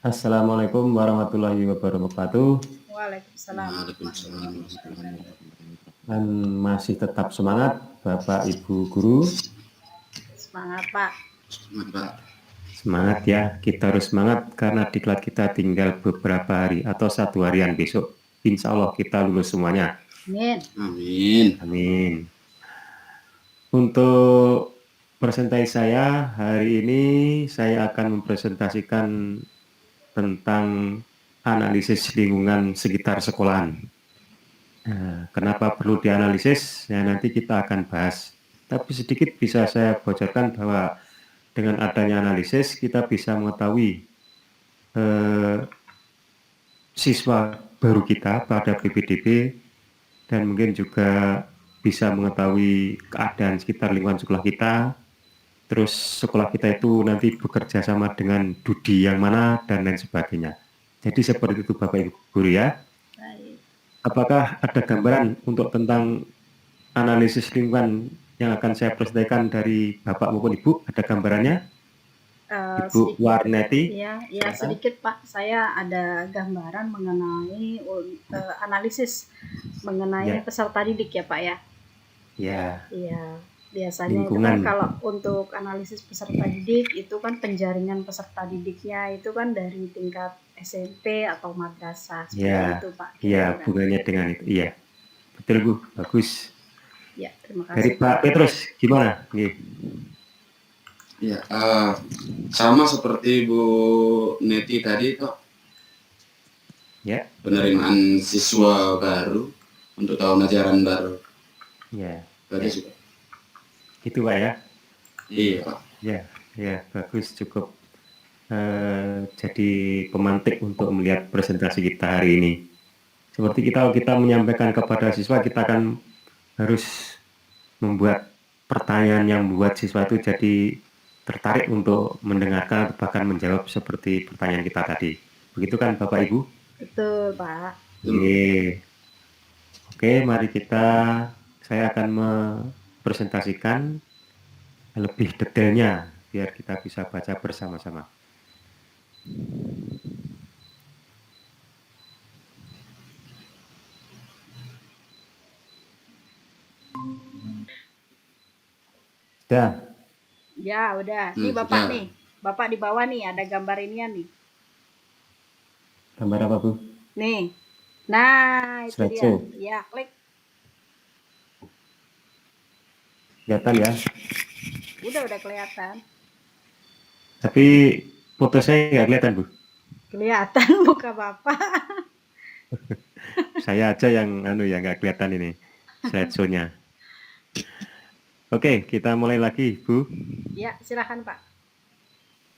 Assalamualaikum warahmatullahi wabarakatuh. Waalaikumsalam Waalaikumsalam warahmatullahi warahmatullahi wabarakatuh. wabarakatuh. Dan masih tetap semangat Bapak Ibu guru. Semangat Pak. Semangat Pak. Semangat ya, kita harus semangat karena diklat kita tinggal beberapa hari atau 1 harian besok. Insya Allah kita lulus semuanya. Amin. Amin. Amin. Untuk presentasi saya hari ini saya akan mempresentasikan tentang analisis lingkungan sekitar sekolahan. Kenapa perlu dianalisis? Ya, nanti kita akan bahas. Tapi sedikit bisa saya bocorkan bahwa dengan adanya analisis kita bisa mengetahui siswa baru kita pada PPDB dan mungkin juga bisa mengetahui keadaan sekitar lingkungan sekolah kita. Terus sekolah kita itu nanti bekerja sama dengan Dudi yang mana dan lain sebagainya. Jadi seperti itu Bapak Ibu guru ya. Baik. Apakah ada gambaran untuk tentang analisis lingkungan yang akan saya presentasikan dari Bapak maupun Ibu? Ada gambarannya? Ibu Warneti? Ya, sedikit Pak. Saya ada gambaran mengenai analisis mengenai peserta didik ya Pak ya. Ya. Iya. Biasanya Lingkungan. itu kan kalau untuk analisis peserta didik itu kan penjaringan peserta didiknya itu kan dari tingkat SMP atau madrasah seperti itu Pak. Iya, hubungannya dengan itu. Iya, betul Bu, bagus. Ya, terima kasih. Dari Pak Petrus, gimana? Ya, sama seperti Bu Neti tadi toh. Ya. Penerimaan siswa baru untuk tahun ajaran baru. Ya. Bagus Pak. Gitu Pak ya? Iya Pak. Ya, bagus, cukup jadi pemantik untuk melihat presentasi kita hari ini. Seperti kita menyampaikan kepada siswa, kita akan harus membuat pertanyaan yang membuat siswa itu jadi tertarik untuk mendengarkan atau bahkan menjawab seperti pertanyaan kita tadi. Begitu kan Bapak Ibu? Betul Pak. Oke, mari saya akan mempresentasikan lebih detailnya biar kita bisa baca bersama-sama. Sudah? Ya, udah. Nih Bapak nih. Bapak di bawah nih ada gambar inian nih. Gambar apa Bu? Nih. Nah, itu dia. Ya, klik. Kelihatan ya? Udah kelihatan. Tapi foto saya nggak kelihatan Bu? Kelihatan muka Bapak. Saya aja yang nggak kelihatan ini slideshow-nya. Oke, kita mulai lagi Bu. Ya, silakan Pak.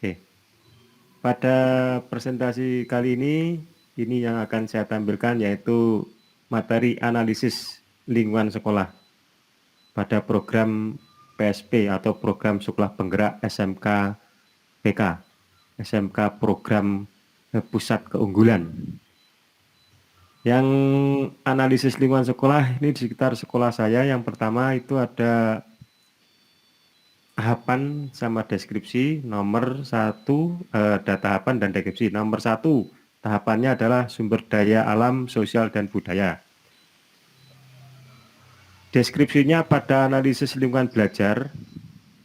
Oke. Pada presentasi kali ini yang akan saya tampilkan yaitu materi analisis lingkungan sekolah pada program PSP atau program sekolah penggerak SMK PK, SMK program pusat keunggulan. Yang analisis lingkungan sekolah ini di sekitar sekolah saya, yang pertama itu ada tahapan sama deskripsi. Nomor 1 ada tahapan dan deskripsi. Nomor 1 tahapannya adalah sumber daya alam, sosial, dan budaya. Deskripsinya pada analisis lingkungan belajar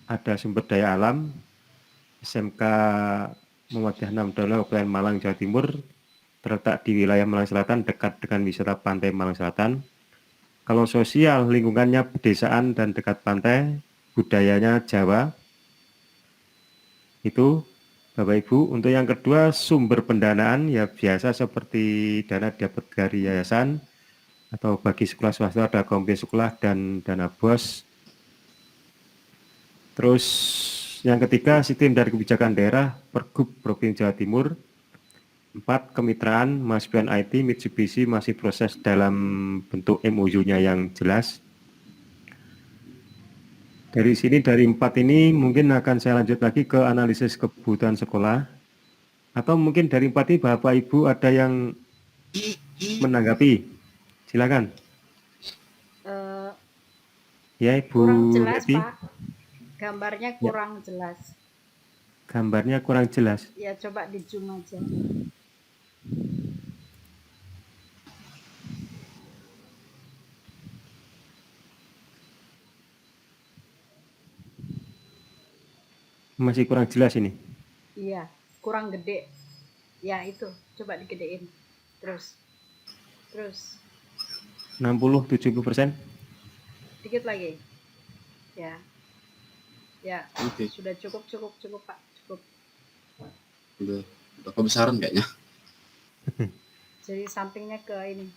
ada sumber daya alam, SMK Muhammadiyah 6 Kabupaten Malang, Jawa Timur, terletak di wilayah Malang Selatan, dekat dengan wisata pantai Malang Selatan. Kalau sosial, lingkungannya pedesaan dan dekat pantai, budayanya Jawa. Itu Bapak Ibu. Untuk yang kedua, sumber pendanaan ya biasa seperti dana dapat dari yayasan, atau bagi sekolah swasta ada komite sekolah dan dana BOS. Terus yang ketiga, sistem dari kebijakan daerah Pergub Provinsi Jawa Timur. 4, kemitraan mahasiswa IT Mitsubishi masih proses dalam bentuk MOU-nya yang jelas. Dari sini, dari 4 ini mungkin akan saya lanjut lagi ke analisis kebutuhan sekolah. Atau mungkin dari 4 ini Bapak Ibu ada yang menanggapi. Silakan. Ya Ibu kurang jelas Neti. Pak. Gambarnya kurang jelas. Gambarnya kurang jelas. Ya coba di zoom aja. Masih kurang jelas ini. Iya, kurang gede. Ya itu, coba digedein. Terus, 60-70%. dikit lagi. Ya, ya, Oke, sudah cukup Pak, cukup. udah kebesaran kayaknya. Jadi sampingnya ke ini,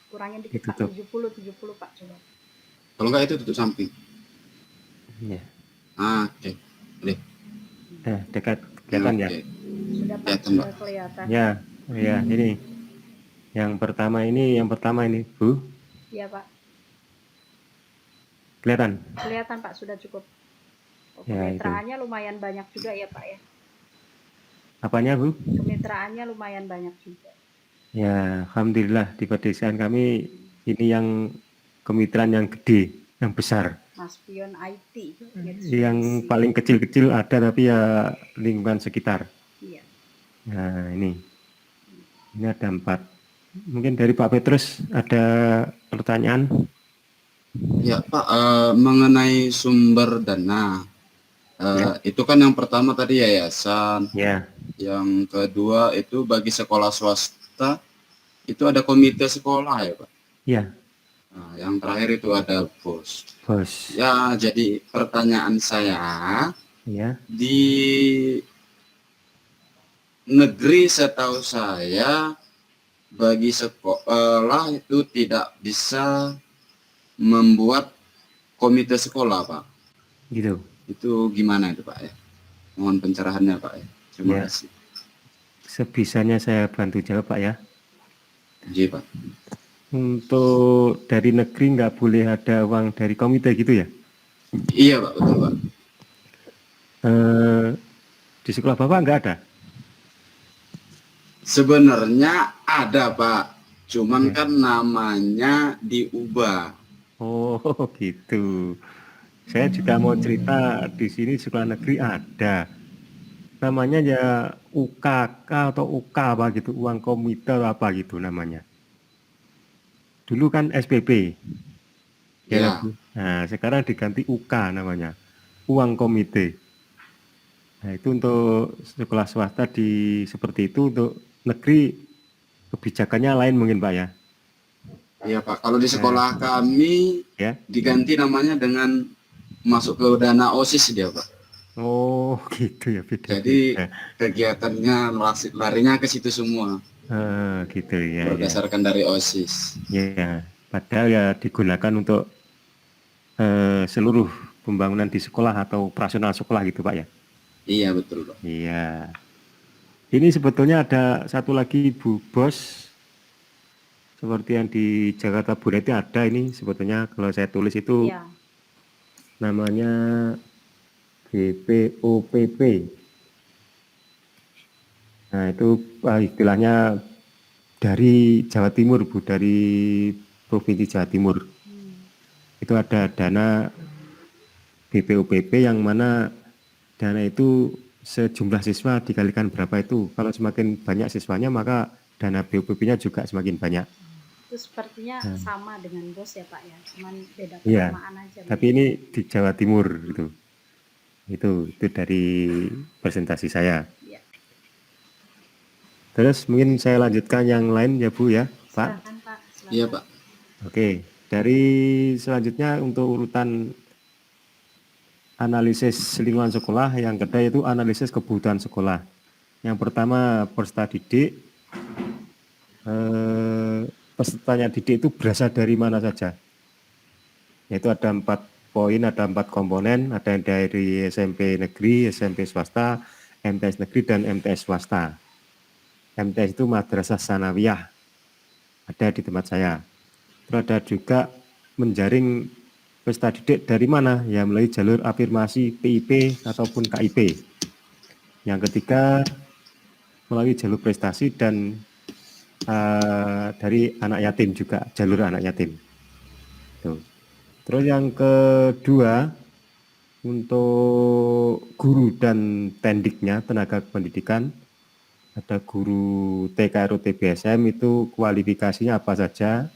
kurangin dikit Pak, Ditutup. 70 Pak, coba. Kalau enggak itu tutup samping. Ya. Oke. Boleh. Dekat kelihatan ya. Oke. Sudah Pak, Kelihatan, sudah Mbak. kelihatan. Ya, ini. Yang pertama ini, Bu. Iya Pak, Kelihatan? kelihatan Pak, sudah cukup. Oh, Ya, kemitraannya lumayan banyak juga ya Pak ya. Apanya, Bu? Kemitraannya lumayan banyak juga. Ya, alhamdulillah di pedesaan kami ini yang kemitraan yang gede, yang besar. Mas Pion IT, Yang Mitsubishi. paling kecil-kecil ada tapi ya lingkungan sekitar. Iya. Nah, ini ada 4. Mungkin dari Pak Petrus ada pertanyaan? Ya, Pak, mengenai sumber dana. Itu kan yang pertama tadi yayasan. Ya, Yang kedua itu bagi sekolah swasta itu ada komite sekolah ya, Pak. ya, Nah, yang terakhir itu ada BOS. Bos. Ya, jadi pertanyaan saya, Ya, di negeri setahu saya bagi sekolah itu tidak bisa membuat komite sekolah, Pak. gitu. Itu gimana itu, Pak ya? Mohon pencerahannya, Pak ya. Terima Ya. kasih. Sebisanya saya bantu jawab, Pak ya. Iya, Pak. Untuk dari negeri nggak boleh ada uang dari komite gitu ya? Iya, Pak, betul, Pak. Di sekolah Bapak nggak ada? Sebenarnya ada, Pak. Cuman kan namanya diubah. Oh, gitu. Saya juga mau cerita di sini sekolah negeri ada. Namanya ya UKK atau UK apa gitu, uang komite atau apa gitu namanya. Dulu kan SPP. Ya, Ya, Bu. Nah, sekarang diganti UK namanya. Uang komite. Nah, itu untuk sekolah swasta seperti itu, untuk negeri kebijakannya lain mungkin, Pak ya. iya, Pak. Kalau di sekolah kami Ya. diganti namanya dengan masuk ke dana OSIS dia, Pak. Oh, gitu ya, beda. Jadi kegiatannya larinya ke situ semua. Gitu ya, Berdasarkan dari OSIS. ya. Padahal ya digunakan untuk seluruh pembangunan di sekolah atau operasional sekolah gitu, Pak ya. Iya, betul, Pak. Iya. Ini sebetulnya ada satu lagi, Bu Bos, seperti yang di Jakarta Buret itu ada ini sebetulnya, kalau saya tulis itu Iya. namanya BPOPP. Nah, itu istilahnya dari Jawa Timur, Bu, dari Provinsi Jawa Timur. Itu ada dana BPOPP yang mana dana itu sejumlah siswa dikalikan berapa itu. Kalau semakin banyak siswanya maka dana BPOPP-nya juga semakin banyak. Itu sepertinya sama dengan BOS ya Pak ya, cuman beda Iya, penamaan aja. tapi ini di Jawa Timur gitu. Itu dari presentasi saya. Iya. Terus mungkin saya lanjutkan yang lain ya, Bu ya, Pak. Silakan Pak. Silakan. Iya, Pak. Oke, dari selanjutnya untuk urutan analisis lingkungan sekolah, yang kedua itu analisis kebutuhan sekolah. Yang pertama peserta didik, pesertanya didik itu berasal dari mana saja. Yaitu ada 4 poin, ada 4 komponen, ada yang dari SMP negeri, SMP swasta, MTS negeri, dan MTS swasta. MTS itu Madrasah Sanawiyah, ada di tempat saya. Terus ada juga menjaring peserta didik dari mana? Ya melalui jalur afirmasi PIP ataupun KIP. Yang ketiga melalui jalur prestasi dan dari anak yatim juga, jalur anak yatim. Tuh. Terus yang kedua Untuk guru dan tendiknya, tenaga pendidikan, ada guru TKRU TBSM itu kualifikasinya apa saja,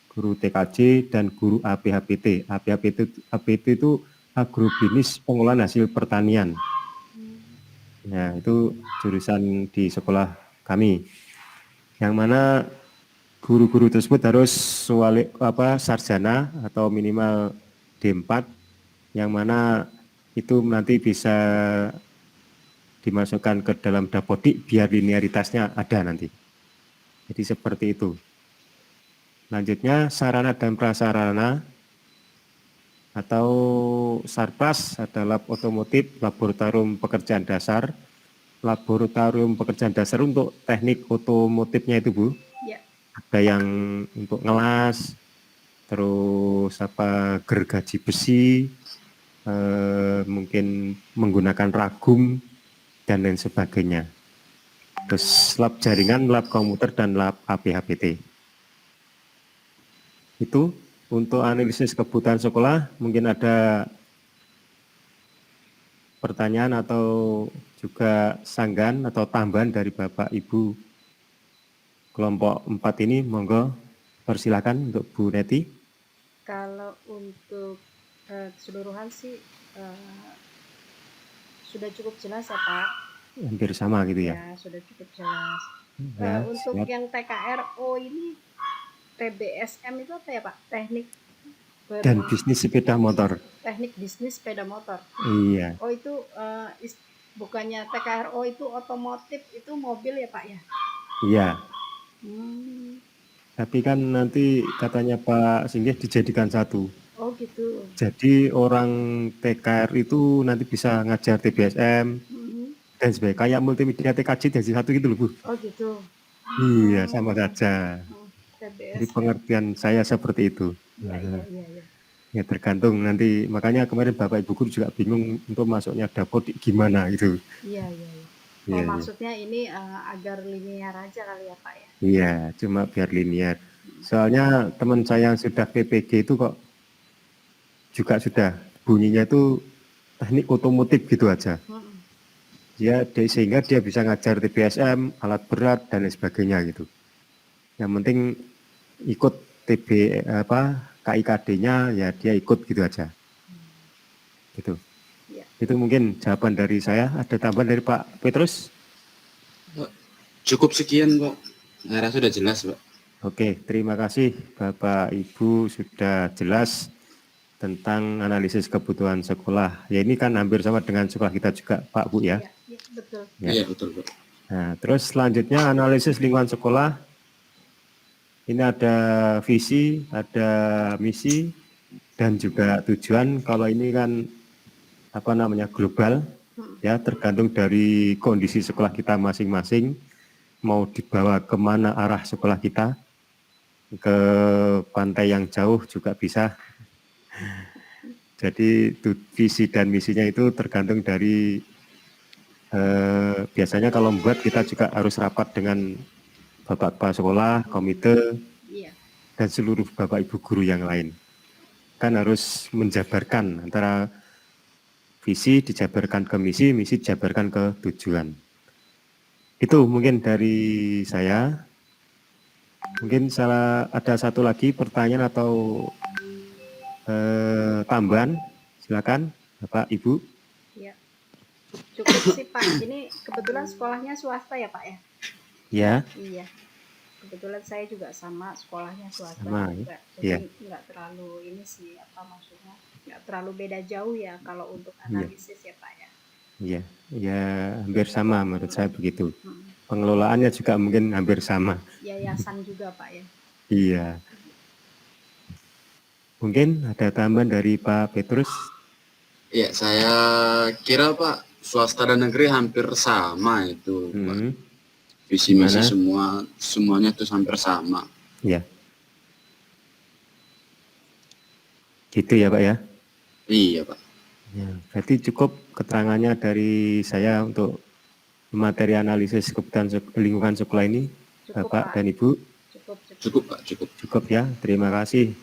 guru TKJ dan guru APHPT. APHPT itu agrobinis pengolahan hasil pertanian. Nah, itu jurusan di sekolah kami. Yang mana guru-guru tersebut harus sarjana atau minimal D4, yang mana itu nanti bisa dimasukkan ke dalam dapodik biar linearitasnya ada nanti. Jadi seperti itu. Lanjutnya sarana dan prasarana atau Sarpras ada lab otomotif, laboratorium pekerjaan dasar. Laboratorium pekerjaan dasar untuk teknik otomotifnya itu, Bu. Ya. Ada yang untuk ngelas, terus gergaji besi, mungkin menggunakan ragum dan lain sebagainya. Terus lab jaringan, lab komputer dan lab APHPT. Itu untuk analisis kebutuhan sekolah. Mungkin ada pertanyaan atau juga sanggahan atau tambahan dari Bapak Ibu kelompok 4 ini, monggo persilakan untuk Bu Neti. Kalau untuk keseluruhan sih sudah cukup jelas ya Pak. Hampir sama gitu ya. Ya, sudah cukup jelas. Ya, Untuk siap. yang TKRO ini TBSM itu apa ya Pak? Dan bisnis sepeda motor. Teknik bisnis sepeda motor. Iya. Oh itu bukannya TKRO itu otomotif, itu mobil ya Pak ya? Iya. Hmm. Tapi kan nanti katanya Pak Singgih dijadikan satu. Oh gitu. Jadi orang TKR itu nanti bisa ngajar TBSM dan sebagainya. Kayak multimedia TKJ jadi satu gitu loh, Bu. Oh gitu. Iya, sama saja. TBS. Jadi pengertian saya seperti itu. Iya. Ya tergantung nanti, makanya kemarin Bapak Ibu Guru juga bingung untuk masuknya dapodik gimana gitu. Iya. Iya, maksudnya ini agar linear aja kali ya Pak ya? Iya, cuma biar linear. Soalnya teman saya yang sudah PPG itu kok juga sudah bunyinya itu teknik otomotif gitu aja. Ya, sehingga dia bisa ngajar TBSM, alat berat dan lain sebagainya gitu. Yang penting ikut KIKD-nya ya dia ikut gitu aja. Gitu. Ya. Itu mungkin jawaban dari saya. Ada tambahan dari Pak Petrus? Cukup sekian, Pak. Saya rasa sudah jelas, Pak. Oke, terima kasih Bapak Ibu sudah jelas tentang analisis kebutuhan sekolah. Ya ini kan hampir sama dengan sekolah kita juga, Pak Bu ya. Iya, betul. Ya. Iya, betul, Pak. Nah, terus selanjutnya analisis lingkungan sekolah. Ini ada visi, ada misi, dan juga tujuan. Kalau ini kan global, ya tergantung dari kondisi sekolah kita masing-masing. Mau dibawa kemana arah sekolah kita, ke pantai yang jauh juga bisa. Jadi visi dan misinya itu tergantung dari biasanya kalau membuat kita juga harus rapat dengan Bapak Kepala Sekolah, komite, dan seluruh Bapak Ibu guru yang lain. Kan harus menjabarkan antara visi dijabarkan ke misi, misi dijabarkan ke tujuan. Itu mungkin dari saya. Mungkin ada satu lagi pertanyaan atau tambahan, silakan Bapak Ibu. Ya, cukup sih Pak. Ini kebetulan sekolahnya swasta ya Pak ya? Ya. Iya. Kebetulan saya juga sama, sekolahnya swasta sama, juga. Ya. Jadi nggak terlalu ini sih maksudnya nggak terlalu beda jauh ya kalau untuk analisis ya Pak ya. Iya, ya hampir sama menurut saya begitu. Pengelolaannya juga mungkin hampir sama. Yayasan juga Pak ya. Iya. Mungkin ada tambahan dari Pak Petrus? Iya, saya kira Pak, swasta dan negeri hampir sama itu. Visi misi semuanya itu hampir sama. Iya. Gitu ya Pak ya? Iya Pak. Ya, berarti cukup keterangannya dari saya untuk materi analisis kebutuhan lingkungan sekolah ini, cukup, Bapak dan Ibu. Cukup Pak, cukup. Cukup ya, terima kasih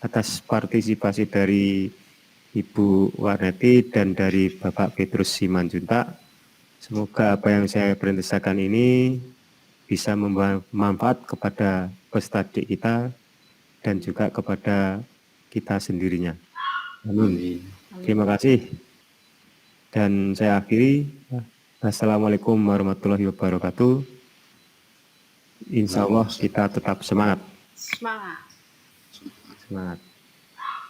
atas partisipasi dari Ibu Warneti dan dari Bapak Petrus Simanjuntak. Semoga apa yang saya presentasikan ini bisa membawa manfaat kepada peserta didik kita dan juga kepada kita sendirinya. Amin. Terima kasih. Dan saya akhiri. Assalamualaikum warahmatullahi wabarakatuh. Insya Allah kita tetap semangat. Semangat. Semangat.